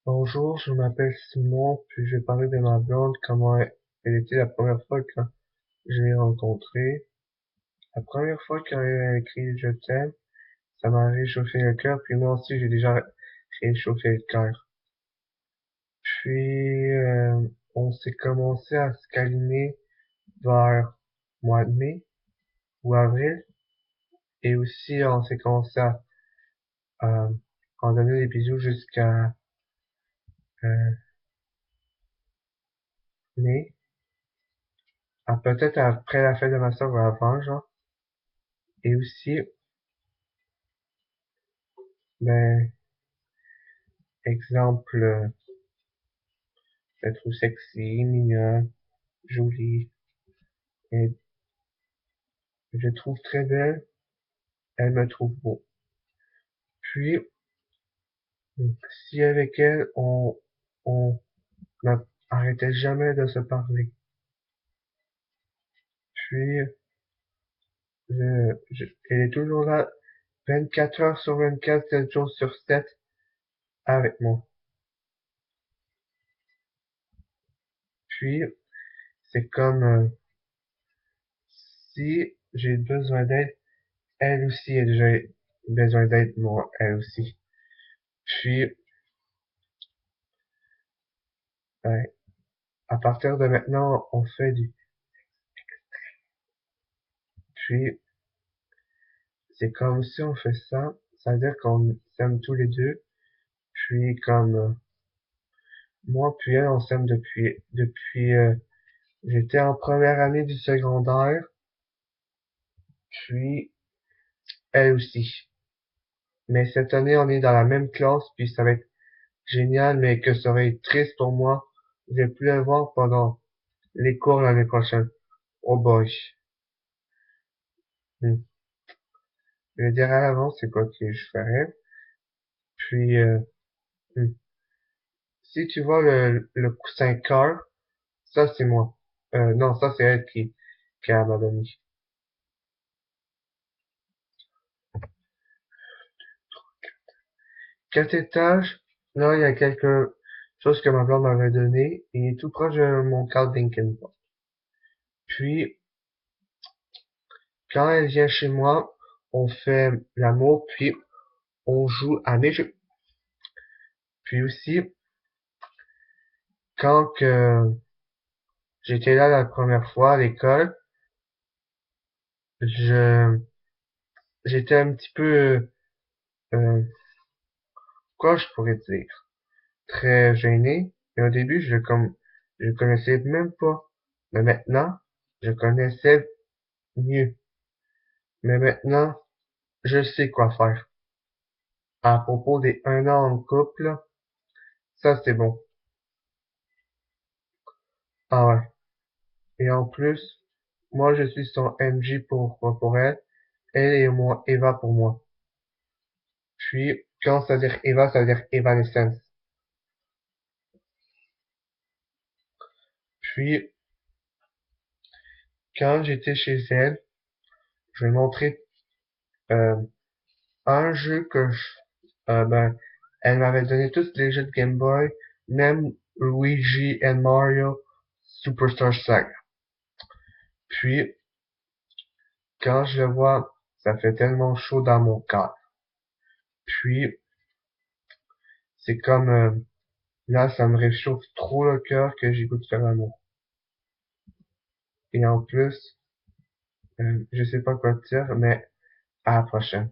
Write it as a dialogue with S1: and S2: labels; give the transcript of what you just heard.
S1: Bonjour, je m'appelle Simon, puis je vais parler de ma blonde, comment elle était la première fois quand je l'ai rencontrée. La première fois quand elle a écrit «Je t'aime», ça m'a réchauffé le cœur, puis moi aussi j'ai déjà réchauffé le cœur. Puis on s'est commencé à se câliner vers mois de mai ou avril, et aussi on s'est commencé à en donner des bisous jusqu'à euh, mai, peut-être après la fête de ma soeur ou avant, genre. Et aussi, ben, exemple, je la trouve sexy, mignonne, jolie, et je la trouve très belle, elle me trouve beau. Puis, si avec elle, on n'arrêtait jamais de se parler. Puis, elle est toujours là, 24 heures sur 24, 7 jours sur 7, avec moi. Puis, c'est comme, si j'ai besoin d'aide, elle aussi, elle a besoin d'aide, moi, elle aussi. Puis, ben, à partir de maintenant, on fait du. Puis, c'est comme si on fait ça, ça veut dire qu'on s'aime tous les deux. Puis, comme moi puis elle, on s'aime depuis j'étais en première année du secondaire. Puis, elle aussi. Mais cette année, on est dans la même classe, puis ça va être génial, mais que ça va être triste pour moi. Je vais plus la voir pendant les cours l'année prochaine. Oh boy. Hmm. Je vais dire à l'avance c'est quoi que je ferais. Puis, hmm. Si tu vois le coussin cœur, ça c'est moi. Non, ça c'est elle qui a abandonné. 4 étages, là il y a quelque chose que ma blonde m'avait donné. Il est tout proche de mon cadre Linkin Park. Puis, quand elle vient chez moi, on fait l'amour, puis on joue à des jeux. Puis aussi, quand que j'étais là la première fois à l'école, je j'étais un petit peu, euh, quoi je pourrais dire, très gêné. Et au début, je connaissais même pas. Mais maintenant, je connaissais mieux. Mais maintenant, je sais quoi faire. À propos des 1 an en couple, ça c'est bon. Ah ouais. Et en plus, moi je suis son MJ pour elle. Elle et moi, Eva pour moi. Puis, quand ça veut dire Eva, ça veut dire Evanescence. Puis, quand j'étais chez elle, je lui ai montré euh, un jeu ben, elle m'avait donné tous les jeux de Game Boy, même Luigi and Mario Superstar Saga. Puis, quand je le vois, ça fait tellement chaud dans mon cœur. Puis, c'est comme, là, ça me réchauffe trop le cœur que j'ai goût de faire l'amour. Et en plus, je sais pas quoi te dire, mais à la prochaine.